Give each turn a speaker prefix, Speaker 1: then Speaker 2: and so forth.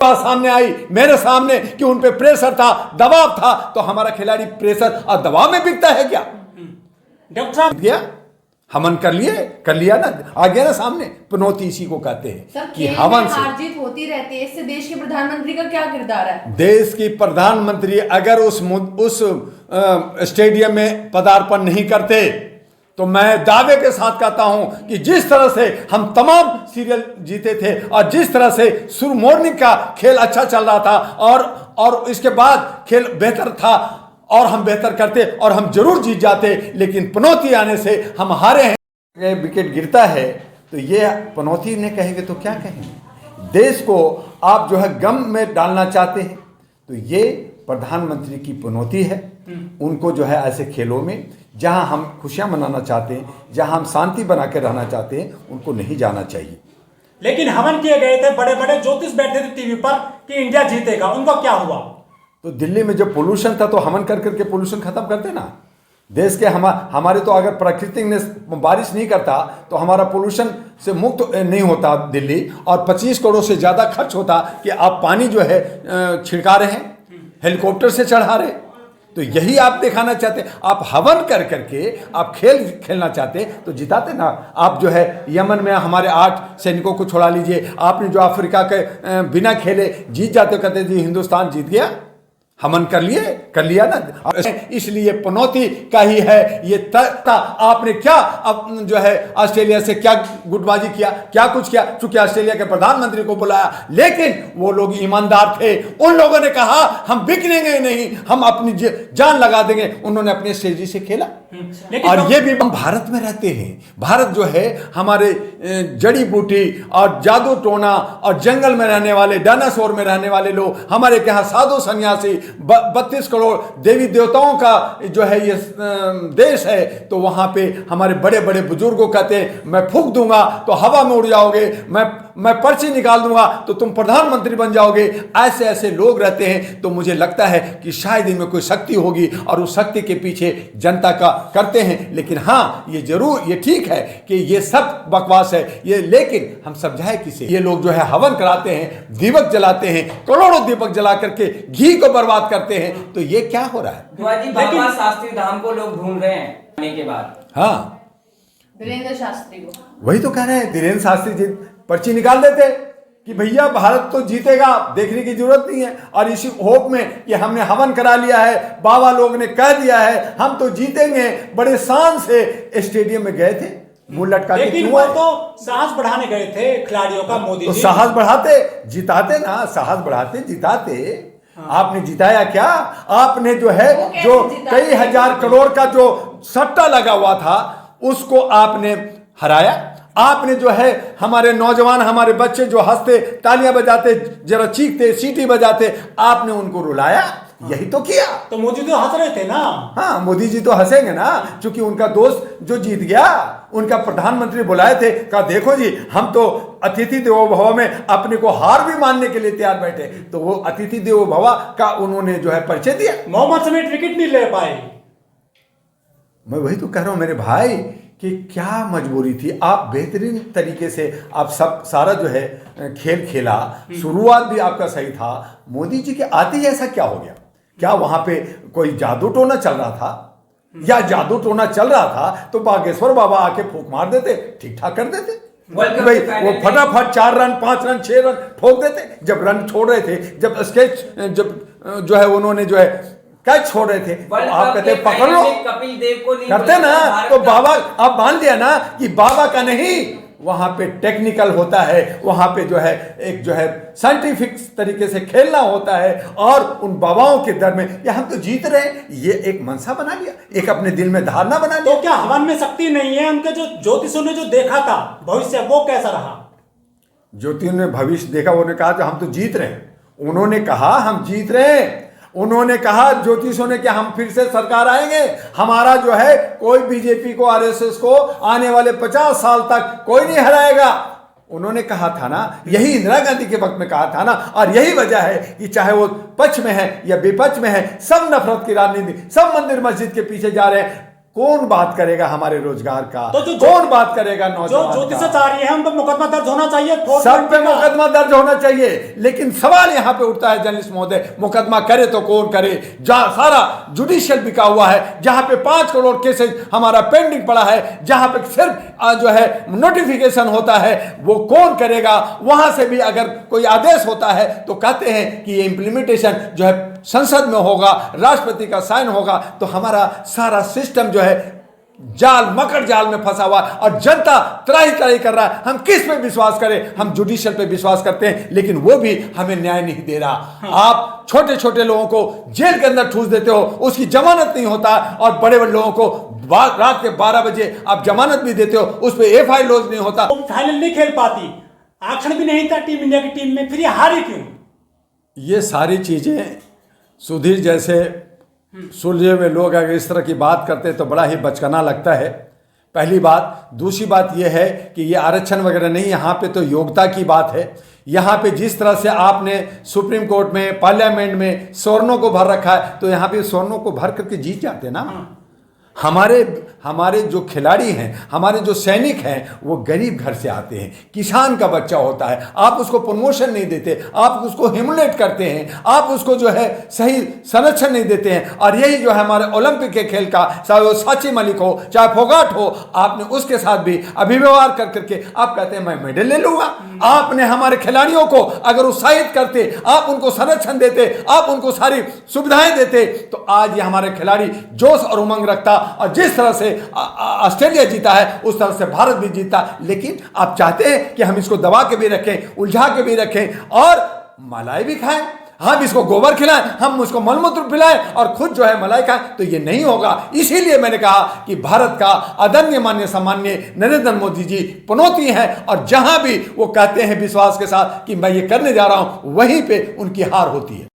Speaker 1: बात सामने आई मेरे सामने कि उन पे प्रेशर था, दबाव था, तो हमारा खिलाड़ी प्रेशर और दबाव में बिकता है क्या?
Speaker 2: डॉक्टर साहब
Speaker 1: गया हमन कर लिया ना, आ गया ना सामने। पनौती इसी को कहते हैं कि हवन से
Speaker 3: हार जीत होती रहती है। इससे देश के प्रधानमंत्री का क्या किरदार है?
Speaker 1: देश की प्रधानमंत्री अगर उस स्टेडियम में पदार्पण नहीं करते तो मैं दावे के साथ कहता हूं कि जिस तरह से हम तमाम सीरियल जीते थे और जिस तरह से शुरू मॉर्निंग का खेल अच्छा चल रहा था और इसके बाद खेल बेहतर था और हम बेहतर करते और हम जरूर जीत जाते, लेकिन पनौती आने से हम हारे हैं। विकेट गिरता है तो ये पनौती ने कहेंगे तो क्या कहेंगे? देश को आप जो है गम में डालना चाहते हैं तो ये प्रधानमंत्री की पनौती है। उनको जो है ऐसे खेलों में जहां हम खुशियां मनाना चाहते हैं, जहां हम शांति बना के रहना चाहते हैं, उनको नहीं जाना चाहिए।
Speaker 2: लेकिन हवन किए गए थे, बड़े बड़े ज्योतिष बैठे थे टीवी पर कि इंडिया जीतेगा, उनका क्या हुआ? तो
Speaker 1: दिल्ली में जब पोल्यूशन था तो हवन कर करके पोल्यूशन खत्म करते ना। देश के हमारे तो अगर प्रकृति ने बारिश नहीं करता तो हमारा पोल्यूशन से मुक्त नहीं होता दिल्ली, और 25 करोड़ से ज़्यादा खर्च होता कि आप पानी जो है छिड़का रहे हैं, हेलीकॉप्टर से चढ़ा रहे। तो यही आप दिखाना चाहते, आप हवन कर करके आप खेलना चाहते तो जिताते ना। आप जो है यमन में हमारे 8 सैनिकों को छोड़ा लीजिए, आपने जो अफ्रीका के बिना खेले जीत जाते, कहते जी हिंदुस्तान जीत गया। हमन कर लिया ना। इसलिए पनौती का ही है ये आपने क्या अब जो है ऑस्ट्रेलिया से क्या गुटबाजी किया, क्या कुछ किया? चूंकि ऑस्ट्रेलिया के प्रधानमंत्री को बुलाया, लेकिन वो लोग ईमानदार थे। उन लोगों ने कहा हम बिकनेंगे नहीं, हम अपनी जान लगा देंगे। उन्होंने अपने स्ट्रेटजी से खेला। और ये भी हम भारत में रहते हैं। भारत जो है हमारे जड़ी बूटी और जादू टोना और जंगल में रहने वाले, डायनासोर में रहने वाले लोग, हमारे यहाँ साधु सन्यासी, 32 करोड़ देवी देवताओं का जो है ये देश है। तो वहां पे हमारे बड़े बड़े बुजुर्गों कहते हैं मैं फूंक दूंगा तो हवा में उड़ जाओगे, मैं पर्ची निकाल दूंगा तो तुम प्रधानमंत्री बन जाओगे। ऐसे ऐसे लोग रहते हैं। तो मुझे लगता है कि शायद इनमें कोई शक्ति होगी और उस शक्ति के पीछे जनता का करते हैं। लेकिन हाँ, ये जरूर ये ठीक है कि ये सब बकवास है ये, लेकिन हम समझाए किसे? ये लोग जो है हवन कराते हैं, दीपक जलाते हैं, करोड़ों दीपक जला करके घी को बर्बाद करते हैं। तो ये क्या हो रहा है?
Speaker 4: बाबा शास्त्री धाम को लोग ढूंढ रहे हैं आने के बाद।
Speaker 1: हाँ,
Speaker 3: वीरेंद्र शास्त्री को
Speaker 1: वही तो कह रहे हैं। धीरेन्द्र शास्त्री जी पर्ची निकाल देते कि भैया भारत तो जीतेगा, देखने की जरूरत नहीं है। और इसी होप में कि हमने हवन करा लिया है, बाबा लोग ने कह दिया है हम तो जीतेंगे, बड़े शान से स्टेडियम में गए थे, मुंह लटका के।
Speaker 2: लेकिन वो तो साहस बढ़ाने गए थे खिलाड़ियों का मोदी जी।
Speaker 1: तो साहस बढ़ाते जिताते ना, साहस बढ़ाते जिताते। आपने जिताया क्या? आपने जो है जो कई हजार करोड़ का जो सट्टा लगा हुआ था उसको आपने हराया। आपने जो है हमारे नौजवान, हमारे बच्चे जो हंसते, तालियां बजाते, जरा चीखते, सीटी बजाते, आपने उनको रुलाया। यही तो किया।
Speaker 2: तो मोदी तो हंस रहे थे ना।
Speaker 1: हाँ, मोदी जी तो हंसेंगे ना, क्योंकि उनका दोस्त जो जीत गया, उनका प्रधानमंत्री बुलाए थे, कहा देखो जी हम तो अतिथि देवो भव में अपने को हार भी मानने के लिए तैयार बैठे। तो वो अतिथि देवो भव का उन्होंने जो है परिचय दिया।
Speaker 2: मोहम्मद समेत विकेट नहीं ले पाए।
Speaker 1: मैं वही तो कह रहा हूं मेरे भाई कि क्या मजबूरी थी। आप बेहतरीन तरीके से आप सब सारा जो है खेल खेला, शुरुआत भी आपका सही था। मोदी जी के आते ही ऐसा क्या हो गया? क्या वहां पे कोई जादू टोना चल रहा था? या जादू टोना चल रहा था तो बागेश्वर बाबा आके फूंक मार देते, ठीक ठाक कर देते भाई। वो फटाफट 4 रन 5 रन 6 रन ठोक देते। जब रन छोड़ रहे थे, जब स्केच जब जो है उन्होंने जो है कैच छोड़ रहे थे, आप कहते पकड़ लो,
Speaker 4: कपिल देव को नहीं
Speaker 1: करते ना। तो बाबा आप मान लिया ना कि बाबा का नहीं, वहां पे टेक्निकल होता है, वहां पे जो है एक जो है साइंटिफिक तरीके से खेलना होता है। और उन बाबाओं के दर में ये हम तो जीत रहे हैं, ये एक मनसा बना लिया, एक अपने दिल में धारणा बना लिया।
Speaker 2: तो क्या हवन में शक्ति नहीं है? उनके जो ज्योतिषों ने जो देखा था भविष्य, वो कैसा रहा?
Speaker 1: ज्योतिषों ने भविष्य देखा, उन्होंने कहा कि हम तो जीत रहे हैं। उन्होंने कहा हम जीत रहे हैं। उन्होंने कहा ज्योतिषों ने कि हम फिर से सरकार आएंगे, हमारा जो है कोई बीजेपी को, आरएसएस को आने वाले 50 साल तक कोई नहीं हराएगा। उन्होंने कहा था ना, यही इंदिरा गांधी के वक्त में कहा था ना। और यही वजह है कि चाहे वो पक्ष में है या विपक्ष में है, सब नफरत की राजनीति, सब मंदिर मस्जिद के पीछे जा रहे हैं। कौन बात करेगा हमारे रोजगार का?
Speaker 2: तो
Speaker 1: कौन बात करेगा
Speaker 2: जो
Speaker 1: नौजवान
Speaker 2: ज्योति
Speaker 1: का?
Speaker 2: से चाह रही है उन पर मुकदमा दर्ज होना चाहिए।
Speaker 1: सब पे मुकदमा दर्ज होना चाहिए, लेकिन सवाल यहाँ पे उठता है जर्नलिस्ट महोदय, मुकदमा करे तो कौन करे? जहाँ सारा जुडिशियल बिका हुआ है, जहाँ पे 5 करोड़ केसेस हमारा पेंडिंग पड़ा है, जहाँ पे सिर्फ जो है नोटिफिकेशन होता है, वो कौन करेगा? वहां से भी अगर कोई आदेश होता है तो कहते हैं कि ये इम्प्लीमेंटेशन जो है संसद में होगा, राष्ट्रपति का साइन होगा, तो हमारा सारा सिस्टम जो है जाल मकर जाल में फंसा हुआ है और जनता त्राही त्राही कर रहा है। हम किस पे विश्वास करें? हम जुडिशियल पे विश्वास करते हैं, लेकिन वो भी हमें न्याय नहीं दे रहा। आप छोटे छोटे लोगों को जेल के अंदर ठूस देते हो, उसकी जमानत नहीं होता, और बड़े बड़े लोगों को रात के 12 बजे आप जमानत भी देते हो, उस पर एफआईआर लॉन्च नहीं होता।
Speaker 2: फाइनल नहीं खेल पाती, आक्षण भी नहीं था टीम इंडिया की टीम में, फिर ये हारी क्यों?
Speaker 1: ये सारी चीजें सुधीर जैसे सुलझे हुए लोग अगर इस तरह की बात करते हैं तो बड़ा ही बचकाना लगता है, पहली बात। दूसरी बात यह है कि ये आरक्षण वगैरह नहीं, यहाँ पे तो योग्यता की बात है। यहाँ पे जिस तरह से आपने सुप्रीम कोर्ट में, पार्लियामेंट में स्वर्णों को भर रखा है, तो यहाँ पे स्वर्णों को भर करके जीत जाते ना। हमारे जो खिलाड़ी हैं, हमारे जो सैनिक हैं, वो गरीब घर से आते हैं, किसान का बच्चा होता है। आप उसको प्रमोशन नहीं देते, आप उसको हिमुलेट करते हैं, आप उसको जो है सही संरक्षण नहीं देते हैं। और यही जो है हमारे ओलंपिक के खेल का, चाहे वो साची मलिक हो, चाहे फोगाट हो, आपने उसके साथ भी अभिव्यवहार कर करके आप कहते हैं मैं मेडल ले लूंगा। आपने हमारे खिलाड़ियों को अगर उत्साहित करते, आप उनको संरक्षण देते, आप उनको सारी सुविधाएं देते, तो आज ये हमारे खिलाड़ी जोश और उमंग रखता, और जिस तरह से ऑस्ट्रेलिया जीता है उस तरह से भारत भी जीता। लेकिन आप चाहते हैं कि हम इसको दबा के भी रखें, उलझा के भी रखें, और मलाई भी खाएं, हम इसको गोबर खिलाएं, हम उसको मलमूत्र पिलाएं, और खुद जो है मलाई खाएं, तो ये नहीं होगा। इसीलिए मैंने कहा कि भारत का आदरणीय माननीय सम्माननीय नरेंद्र मोदी जी पनौती हैं, और जहां भी वो कहते हैं विश्वास के साथ कि मैं ये करने जा रहा हूं, वहीं पे उनकी हार होती है।